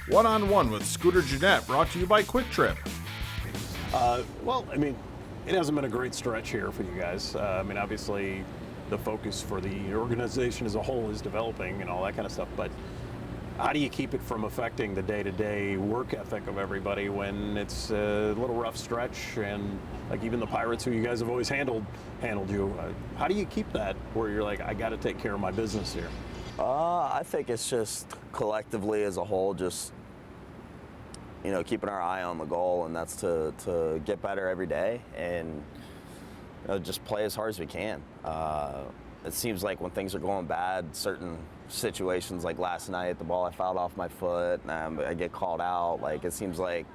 One-on-One with Scooter Gennett, brought to you by Quick Trip. It hasn't been a great stretch here for you guys. Obviously, the focus for the organization as a whole is developing and all that kind of stuff, but how do you keep it from affecting the day-to-day work ethic of everybody when it's a little rough stretch, and like even the Pirates, who you guys have always handled you? How do you keep that where you're like, I got to take care of my business here? I think it's just collectively as a whole, just keeping our eye on the goal, and that's to get better every day and just play as hard as we can. It seems like when things are going bad, certain situations like last night, the ball I fouled off my foot, and I get called out. Like, it seems like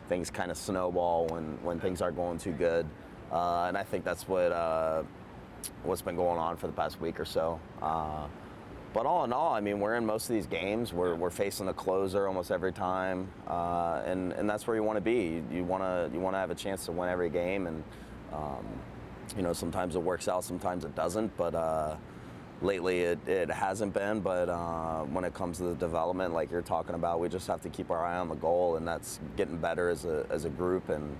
things kind of snowball when things aren't going too good, and I think that's what's been going on for the past week or so. But all in all, we're in most of these games. We're facing a closer almost every time, and that's where you want to be. You want to have a chance to win every game, and sometimes it works out, sometimes it doesn't. But lately it hasn't been. But when it comes to the development, like you're talking about, we just have to keep our eye on the goal, and that's getting better as a group and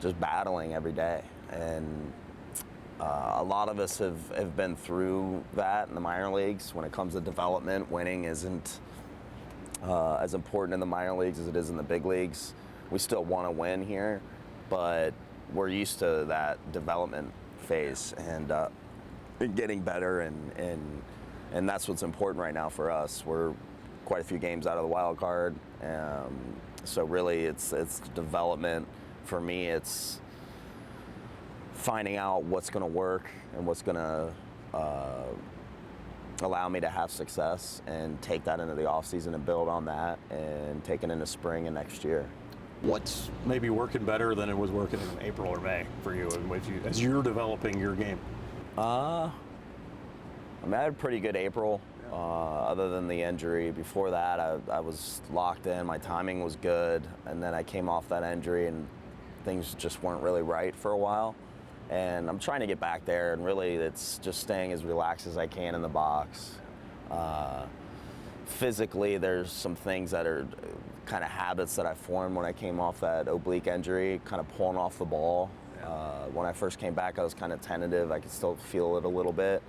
just battling every day. And a lot of us have been through that in the minor leagues. When it comes to development, winning isn't as important in the minor leagues as it is in the big leagues. We still want to win here, but we're used to that development phase and getting better, and that's what's important right now for us. We're quite a few games out of the wild card, so really it's development. For me, it's finding out what's going to work and what's going to allow me to have success, and take that into the offseason and build on that and take it into spring and next year. What's maybe working better than it was working in April or May for you, as you're developing your game? I had a pretty good April, other than the injury. Before that, I was locked in. My timing was good, and then I came off that injury, and things just weren't really right for a while. And I'm trying to get back there, and really it's just staying as relaxed as I can in the box. Physically, there's some things that are kind of habits that I formed when I came off that oblique injury, kind of pulling off the ball. When I first came back, I was kind of tentative. I could still feel it a little bit.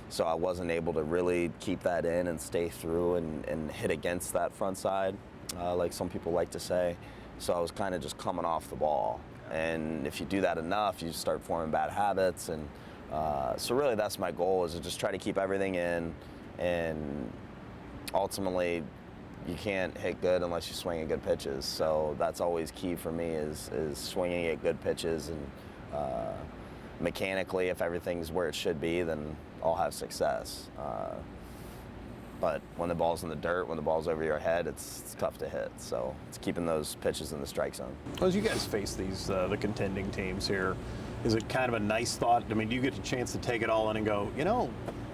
So I wasn't able to really keep that in and stay through and hit against that front side, like some people like to say. So I was kind of just coming off the ball. And if you do that enough, you start forming bad habits. And so really that's my goal, is to just try to keep everything in. And ultimately, you can't hit good unless you swing at good pitches. So that's always key for me, is swinging at good pitches. And mechanically, if everything's where it should be, then I'll have success. But when the ball's in the dirt, when the ball's over your head, it's tough to hit. So it's keeping those pitches in the strike zone. As you guys face these the contending teams here, is it kind of a nice thought? Do you get a chance to take it all in and go,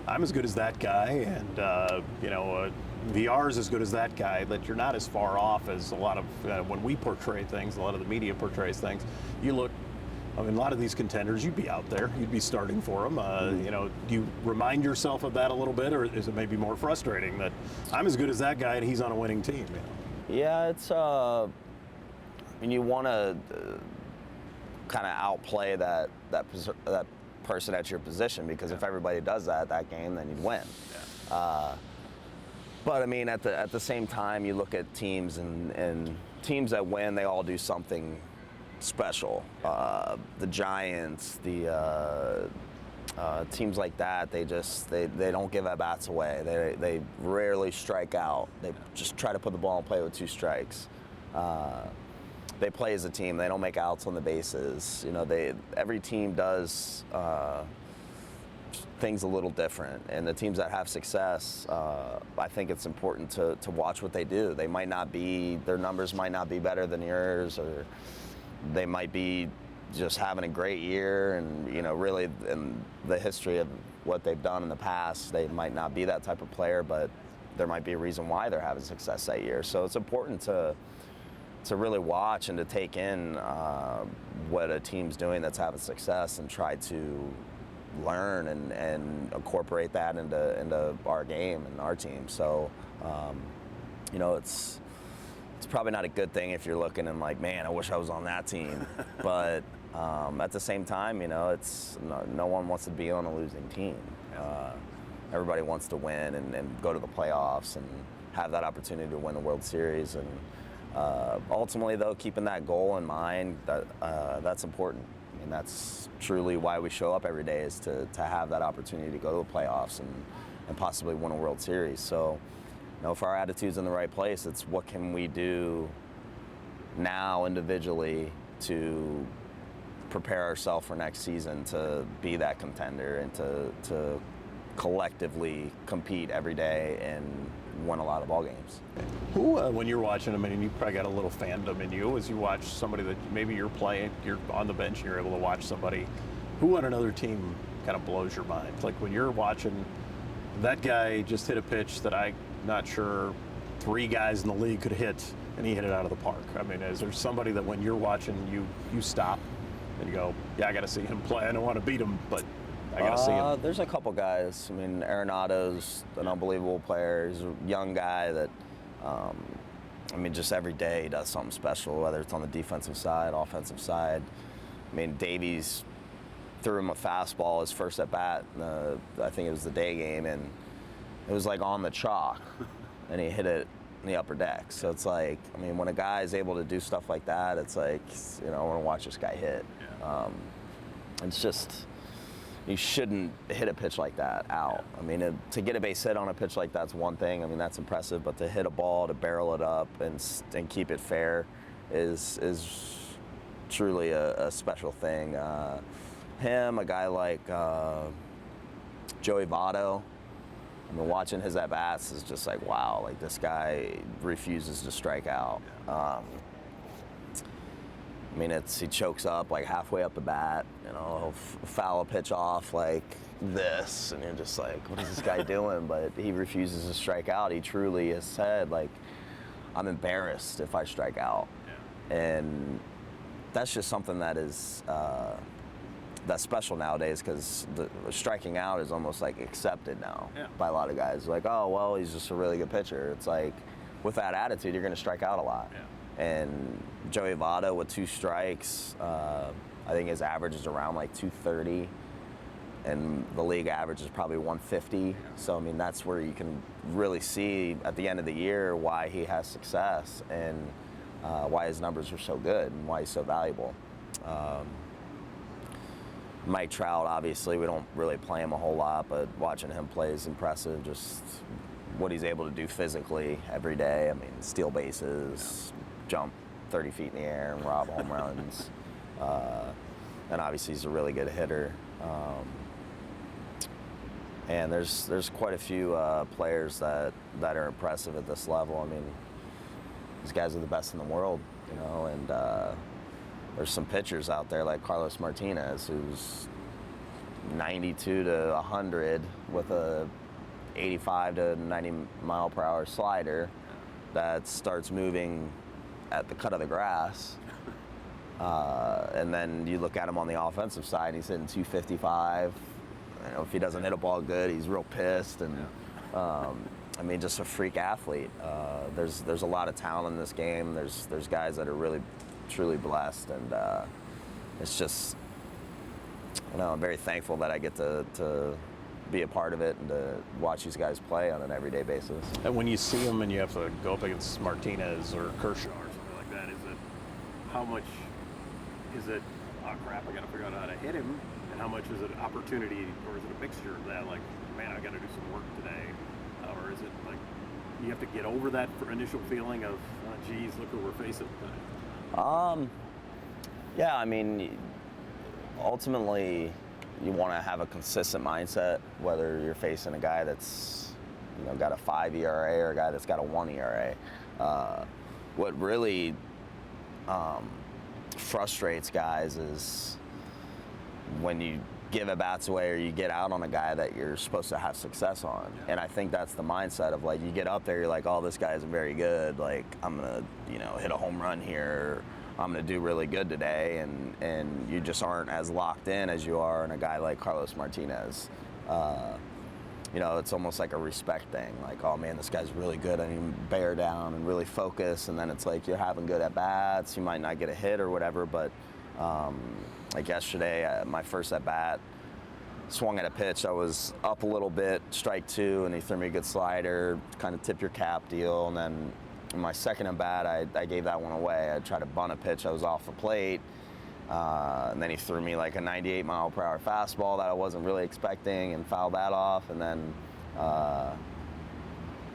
I'm as good as that guy, and VR's as good as that guy, that you're not as far off as a lot of, when we portray things, a lot of the media portrays things. You look, a lot of these contenders, you'd be out there, you'd be starting for them. Do you remind yourself of that a little bit, or is it maybe more frustrating that I'm as good as that guy and he's on a winning team? Yeah, it's you want to kind of outplay that person at your position, because if everybody does that game, then you'd win. Yeah. But at the same time, you look at teams, and teams that win, they all do something special. The Giants, the teams like that, they don't give at bats away. They rarely strike out. They just try to put the ball in play with 2 strikes. They play as a team. They don't make outs on the bases. Every team does things a little different, and the teams that have success, I think it's important to watch what they do. Their numbers might not be better than yours, or they might be just having a great year, and really in the history of what they've done in the past, they might not be that type of player, but there might be a reason why they're having success that year. So it's important to really watch and to take in what a team's doing that's having success, and try to learn and incorporate that into our game and our team. So it's probably not a good thing if you're looking and like, man, I wish I was on that team. But at the same time, it's no one wants to be on a losing team. Everybody wants to win and go to the playoffs and have that opportunity to win the World Series. And ultimately, though, keeping that goal in mind, that's important. I mean, that's truly why we show up every day, is to have that opportunity to go to the playoffs and possibly win a World Series. So, if our attitude's in the right place, it's what can we do now individually to prepare ourselves for next season to be that contender and to collectively compete every day and win a lot of ball games. Who, when you're watching them, and you probably got a little fandom in you as you watch somebody that maybe you're playing, you're on the bench and you're able to watch somebody, who on another team kind of blows your mind? Like when you're watching, that guy just hit a pitch that I'm not sure 3 guys in the league could hit, and he hit it out of the park. I mean, is there somebody that when you're watching, you stop and you go, yeah, I got to see him play. I don't want to beat him, but I got to see him. There's a couple guys. I mean, Arenado's an unbelievable player. He's a young guy that, just every day he does something special, whether it's on the defensive side, offensive side. I mean, Davies threw him a fastball his first at bat. I think it was the day game, and it was like on the chalk, and he hit it in the upper deck. So it's like, when a guy is able to do stuff like that, it's like, I want to watch this guy hit. Yeah. It's just, you shouldn't hit a pitch like that out. To get a base hit on a pitch like that's one thing. That's impressive. But to hit a ball, to barrel it up and keep it fair is truly a special thing. Him, a guy like Joey Votto, watching his at-bats is just like, wow, like this guy refuses to strike out. He chokes up like halfway up the bat, he'll foul a pitch off like this, and you're just like, what is this guy doing? But he refuses to strike out. He truly has said, like, I'm embarrassed if I strike out. Yeah. And that's just something that is that's special nowadays, because the striking out is almost like accepted now by a lot of guys. Like, oh, well, he's just a really good pitcher. It's like, with that attitude, you're going to strike out a lot. Yeah. And Joey Votto with 2 strikes, I think his average is around like 230, and the league average is probably 150. Yeah. So, that's where you can really see at the end of the year why he has success and why his numbers are so good and why he's so valuable. Mike Trout, obviously, we don't really play him a whole lot, but watching him play is impressive. Just what he's able to do physically every day. Steal bases, jump 30 feet in the air and rob home runs. And obviously he's a really good hitter. And there's quite a few players that are impressive at this level. These guys are the best in the world, and there's some pitchers out there like Carlos Martinez, who's 92 to 100 with a 85 to 90 mile per hour slider that starts moving at the cut of the grass. And then you look at him on the offensive side, and he's hitting 255. If he doesn't hit a ball good, he's real pissed. And just a freak athlete. There's a lot of talent in this game. There's guys that are really, truly blessed, and it's just, I'm very thankful that I get to be a part of it and to watch these guys play on an everyday basis. And when you see them and you have to go up against Martinez or Kershaw or something like that, how much is it, oh crap, I got to figure out how to hit him, and how much is it opportunity, or is it a mixture of that, like, man, I got to do some work today, or is it like you have to get over that initial feeling of, oh, geez, look who we're facing today? Yeah, ultimately you want to have a consistent mindset, whether you're facing a guy that's, got a 5 ERA or a guy that's got a 1 ERA. What really frustrates guys is when you give at-bats away or you get out on a guy that you're supposed to have success on. Yeah. And I think that's the mindset of, like, you get up there, you're like, oh, this guy isn't very good. Like, I'm going to, hit a home run here. I'm going to do really good today. And you just aren't as locked in as you are in a guy like Carlos Martinez. it's almost like a respect thing. Like, oh man, this guy's really good. I need to bear down and really focus. And then it's like you're having good at bats. You might not get a hit or whatever, but like yesterday, my first at bat, swung at a pitch. I was up a little bit, strike two, and he threw me a good slider, kind of tip your cap deal. And then my second at bat, I gave that one away. I tried to bunt a pitch. I was off the plate. And then he threw me like a 98-mile-per-hour fastball that I wasn't really expecting and fouled that off. And then I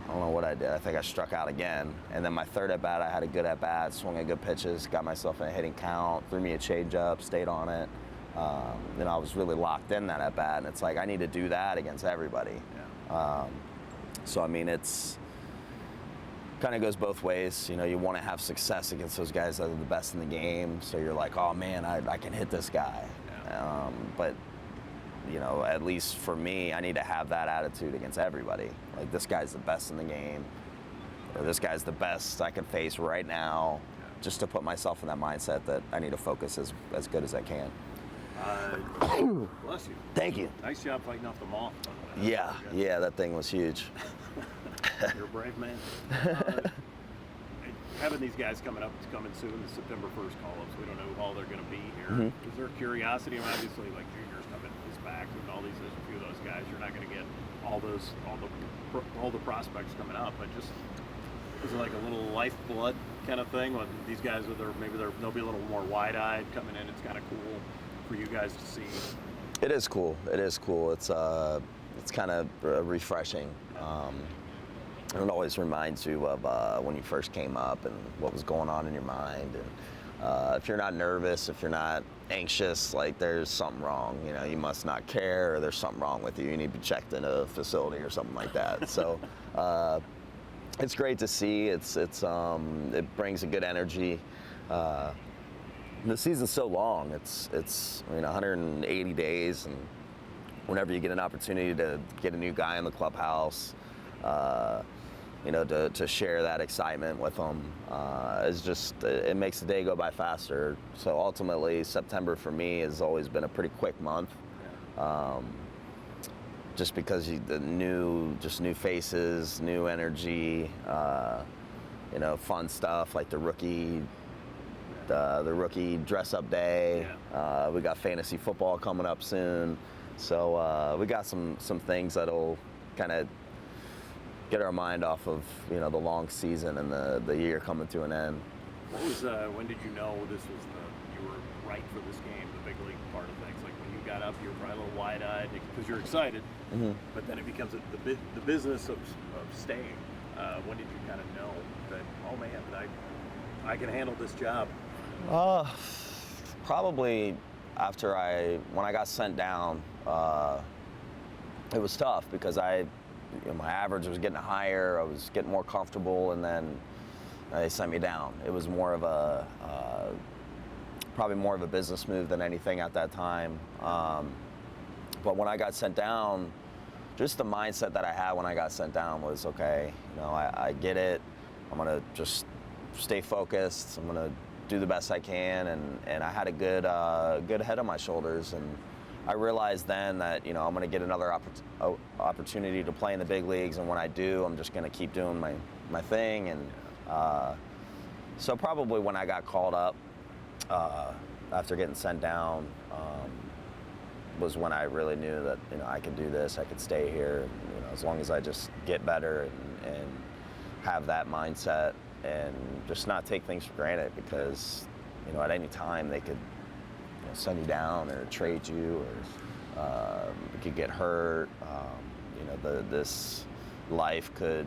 don't know what I did. I think I struck out again. And then my third at bat, I had a good at bat, swung at good pitches, got myself in a hitting count, threw me a changeup, stayed on it. I was really locked in that at bat, and it's like I need to do that against everybody. Yeah. So I mean, it's kind of goes both ways. You want to have success against those guys that are the best in the game. So you're like, oh man, I can hit this guy. Yeah. But at least for me, I need to have that attitude against everybody. Like, this guy's the best in the game, or this guy's the best I can face right now, just to put myself in that mindset that I need to focus as good as I can. Bless you. Thank you. Nice job fighting off the moth. Yeah, that thing was huge. You're a brave man. Having these guys coming soon, the September 1st call-ups, we don't know who all they're going to be here. Mm-hmm. Is there curiosity? I mean, obviously, like Junior's coming, his back, and all these, there's a few of those guys. You're not going to get all the prospects coming up, but just is it like a little lifeblood kind of thing when these guys they'll be a little more wide-eyed coming in? It's kind of cool for you guys to see. It is cool. It's kind of refreshing. And it always reminds you of when you first came up and what was going on in your mind. And if you're not nervous, if you're not anxious, like, there's something wrong. You must not care, or there's something wrong with you. You need to be checked in a facility or something like that. So it's great to see. It brings a good energy. The season's so long. It's 180 days, and whenever you get an opportunity to get a new guy in the clubhouse, to share that excitement with them, it makes the day go by faster. So ultimately, September for me has always been a pretty quick month, just because new faces, new energy, fun stuff like the rookie dress-up day. Yeah. We got fantasy football coming up soon, so we got some things that'll kind of get our mind off of the long season and the year coming to an end. What was when did you know you were right for this game, the big league part of things? Like, when you got up, you were probably a little wide-eyed because you're excited, Mm-hmm. but then it becomes the business of staying. When did you kind of know that, oh man, I can handle this job? Probably after when I got sent down. It was tough because my average was getting higher. I was getting more comfortable, and then they sent me down. It was more of probably more of a business move than anything at that time. But when I got sent down, just the mindset that I had when I got sent down was, okay, I get it. I'm gonna just stay focused. I'm gonna do the best I can, and I had a good head on my shoulders, and I realized then that I'm going to get another opportunity to play in the big leagues, and when I do, I'm just going to keep doing my thing. And so probably when I got called up after getting sent down was when I really knew that I could do this, I could stay here, as long as I just get better and have that mindset and just not take things for granted, because at any time they could send you down or trade you, or you could get hurt. This life in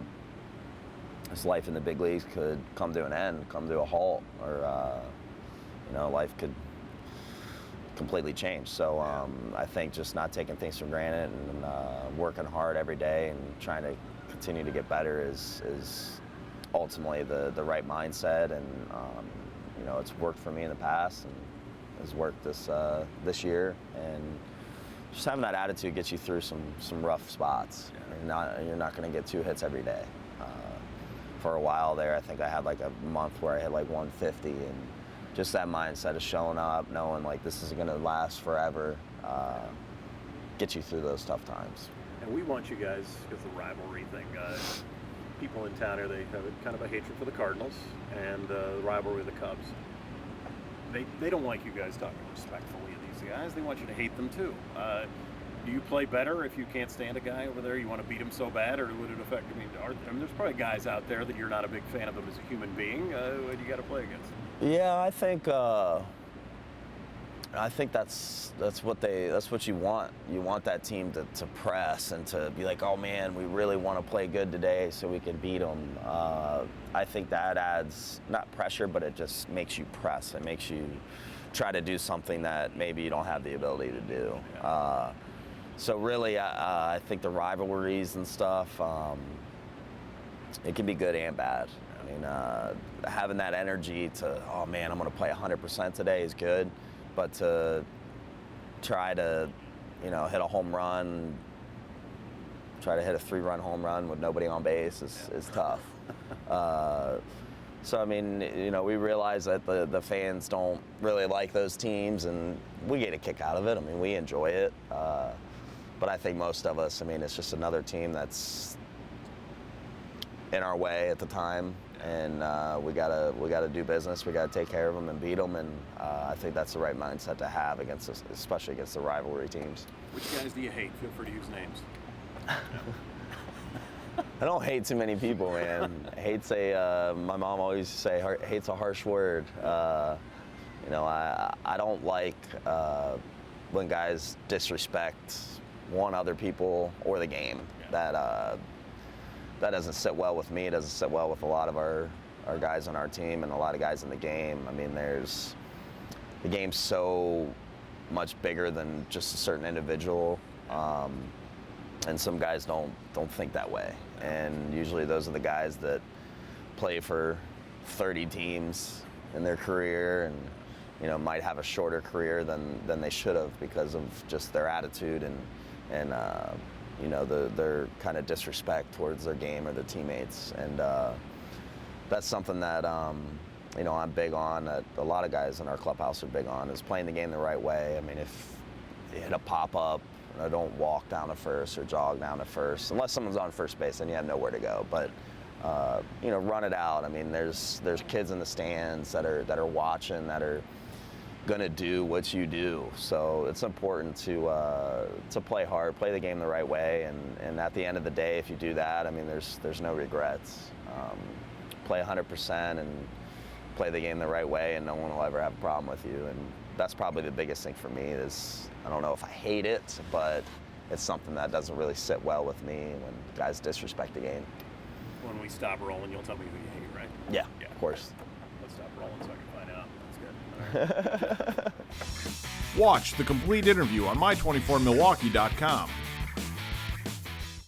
the big leagues could come to an end, come to a halt, or life could completely change. So I think just not taking things for granted and working hard every day and trying to continue to get better is ultimately the right mindset. And it's worked for me in the past and has worked this year, and just having that attitude gets you through some rough spots. Yeah. You're not going to get 2 hits every day. For a while there, I think I had like a month where I hit like 150, and just that mindset of showing up, knowing like this is going to last forever, gets you through those tough times. And we want you guys, because the rivalry thing, people in town here, they have kind of a hatred for the Cardinals and the rivalry with the Cubs. They don't like you guys talking respectfully of these guys. They want you to hate them too. Do you play better if you can't stand a guy over there? You want to beat him so bad, or would it affect? I mean, there's probably guys out there that you're not a big fan of them as a human being. What you got to play against? Yeah, I think that's what you want. You want that team to press and to be like, oh man, we really want to play good today so we can beat them. I think that adds not pressure, but it just makes you press. It makes you try to do something that maybe you don't have the ability to do. Yeah. So really, I think the rivalries and stuff, it can be good and bad. I mean, having that energy to, oh man, I'm going to play 100% today is good, but to try to, hit a home run, try to hit a 3-run home run with nobody on base is tough. So, I mean, we realize that the fans don't really like those teams, and we get a kick out of it. I mean, we enjoy it. But I think most of us, I mean, it's just another team that's in our way at the time, and we gotta do business. We gotta take care of them and beat them, and I think that's the right mindset to have against us, especially against the rivalry teams. Which guys do you hate? Feel free to use names. I don't hate too many people, man. My mom always used to say, hate's a harsh word. I don't like when guys disrespect other people or the game. Yeah. That doesn't sit well with me. It doesn't sit well with a lot of our guys on our team and a lot of guys in the game. I mean, the game's so much bigger than just a certain individual, and some guys don't think that way. And usually those are the guys that play for 30 teams in their career and might have a shorter career than they should have because of just their attitude and their kind of disrespect towards their game or their teammates. And that's something that I'm big on, that a lot of guys in our clubhouse are big on, is playing the game the right way. I mean, if you hit a pop-up, don't walk down to first or jog down to first, unless someone's on first base, then you have nowhere to go. But run it out. I mean, there's kids in the stands that are watching, that are gonna do what you do. So it's important to play hard, play the game the right way, and at the end of the day, if you do that, I mean, there's no regrets. Play 100% and play the game the right way, and no one will ever have a problem with you. And that's probably the biggest thing for me is, I don't know if I hate it, but it's something that doesn't really sit well with me when guys disrespect the game. When we stop rolling, you'll tell me who you hate, right? Yeah, of course. Let's stop rolling so I can find out. That's good. All right. Watch the complete interview on my24milwaukee.com.